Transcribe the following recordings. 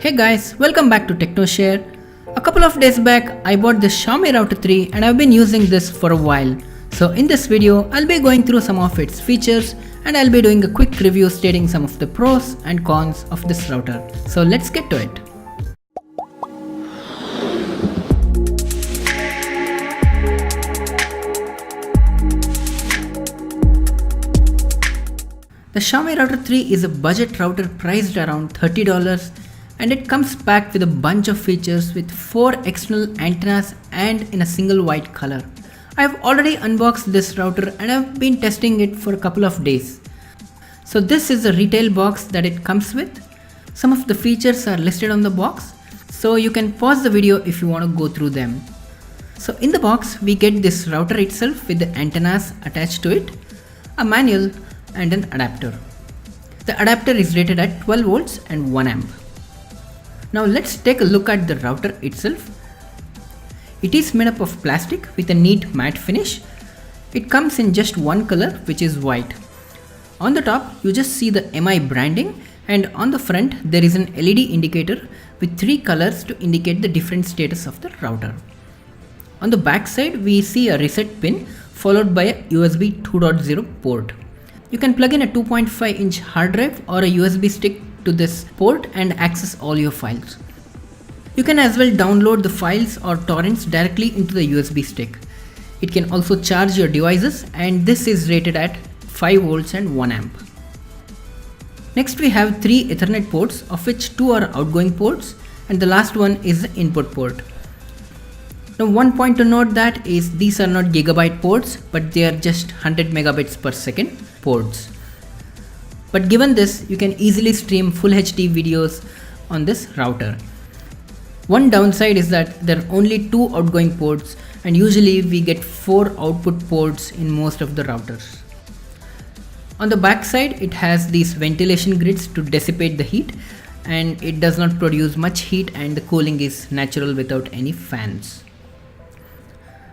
Hey guys, welcome back to TechnoShare. A couple of days back, I bought this Xiaomi Router 3 and I've been using this for a while. So in this video, I'll be going through some of its features and I'll be doing a quick review stating some of the pros and cons of this router. So let's get to it. The Xiaomi Router 3 is a budget router priced around $30 and it comes packed with a bunch of features with 4 external antennas and in a single white color. I have already unboxed this router and I've been testing it for a couple of days. So this is the retail box that it comes with. Some of the features are listed on the box, so you can pause the video if you want to go through them. So in the box we get this router itself with the antennas attached to it, a manual and an adapter. The adapter is rated at 12 volts and 1 amp. Now let's take a look at the router itself. It is made up of plastic with a neat matte finish. It comes in just one color, which is white. On the top you just see the MI branding, and on the front there is an LED indicator with 3 colors to indicate the different status of the router. On the back side we see a reset pin followed by a USB 2.0 port. You can plug in a 2.5-inch hard drive or a USB stick to this port and access all your files. You can as well download the files or torrents directly into the USB stick. It can also charge your devices, and this is rated at 5 volts and 1 amp. Next we have 3 Ethernet ports, of which 2 are outgoing ports and the last one is the input port. Now one point to note that is these are not gigabyte ports, but they are just 100 megabits per second ports. But given this, you can easily stream full HD videos on this router. One downside is that there are only 2 outgoing ports, and usually we get 4 output ports in most of the routers. On the back side it has these ventilation grids to dissipate the heat, and it does not produce much heat and the cooling is natural without any fans.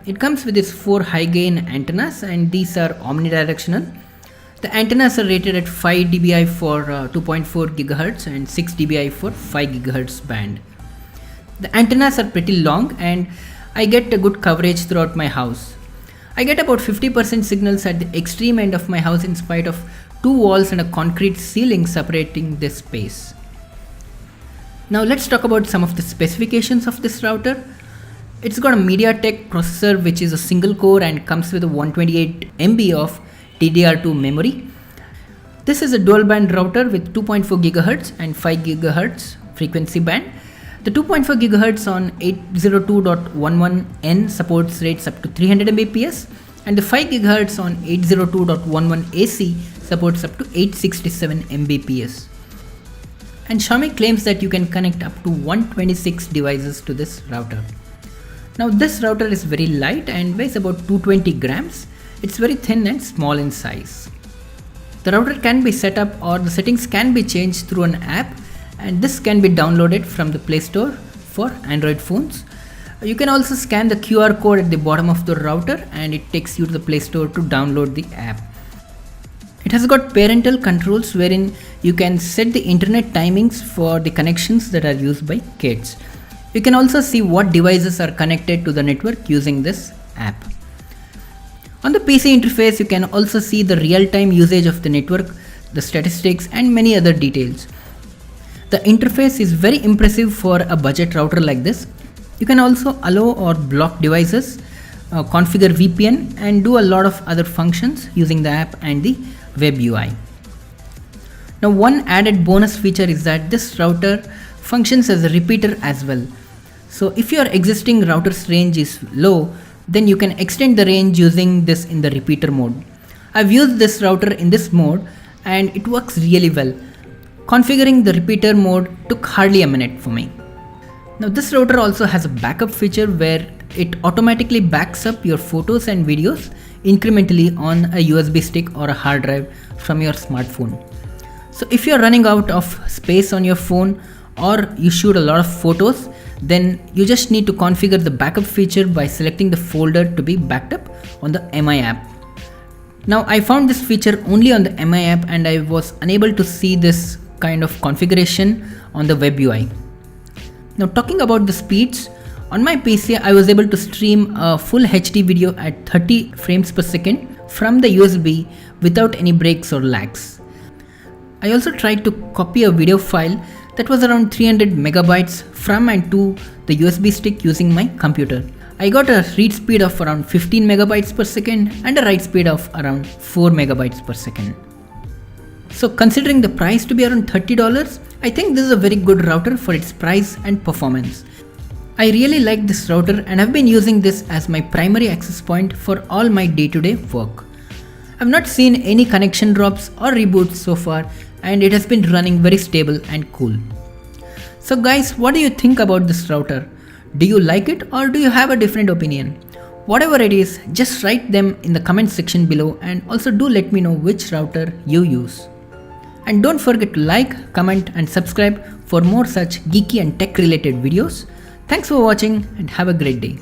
It comes with its 4 high gain antennas, and these are omnidirectional. The antennas are rated at 5 dBi for 2.4 GHz and 6 dBi for 5 GHz band. The antennas are pretty long and I get a good coverage throughout my house. I get about 50% signals at the extreme end of my house in spite of 2 walls and a concrete ceiling separating this space. Now let's talk about some of the specifications of this router. It's got a MediaTek processor which is a single core and comes with a 128 MB of DDR2 memory. This is a dual band router with 2.4 GHz and 5 GHz frequency band. The 2.4 GHz on 802.11n supports rates up to 300 Mbps, and the 5 GHz on 802.11 AC supports up to 867 Mbps. And Xiaomi claims that you can connect up to 126 devices to this router. Now this router is very light and weighs about 220 grams. It's very thin and small in size. The router can be set up or the settings can be changed through an app, and this can be downloaded from the Play Store for Android phones. You can also scan the QR code at the bottom of the router and it takes you to the Play Store to download the app. It has got parental controls wherein you can set the internet timings for the connections that are used by kids. You can also see what devices are connected to the network using this app. On the PC interface, you can also see the real-time usage of the network, the statistics and many other details. The interface is very impressive for a budget router like this. You can also allow or block devices, configure VPN and do a lot of other functions using the app and the web UI. Now one added bonus feature is that this router functions as a repeater as well. So if your existing router's range is low, then you can extend the range using this in the repeater mode. I've used this router in this mode and it works really well. Configuring the repeater mode took hardly a minute for me. Now this router also has a backup feature where it automatically backs up your photos and videos incrementally on a USB stick or a hard drive from your smartphone. So if you're running out of space on your phone or you shoot a lot of photos, then you just need to configure the backup feature by selecting the folder to be backed up on the MI app. Now I found this feature only on the MI app and I was unable to see this kind of configuration on the web UI. Now talking about the speeds, on my PC I was able to stream a full HD video at 30 frames per second from the USB without any breaks or lags. I also tried to copy a video file that was around 300 megabytes from and to the USB stick using my computer. I got a read speed of around 15 megabytes per second and a write speed of around 4 megabytes per second. So considering the price to be around $30, I think this is a very good router for its price and performance. I really like this router and have been using this as my primary access point for all my day-to-day work. I've not seen any connection drops or reboots so far, and it has been running very stable and cool. So guys, what do you think about this router? Do you like it or do you have a different opinion? Whatever it is, just write them in the comment section below, and also do let me know which router you use. And don't forget to like, comment and subscribe for more such geeky and tech related videos. Thanks for watching and have a great day.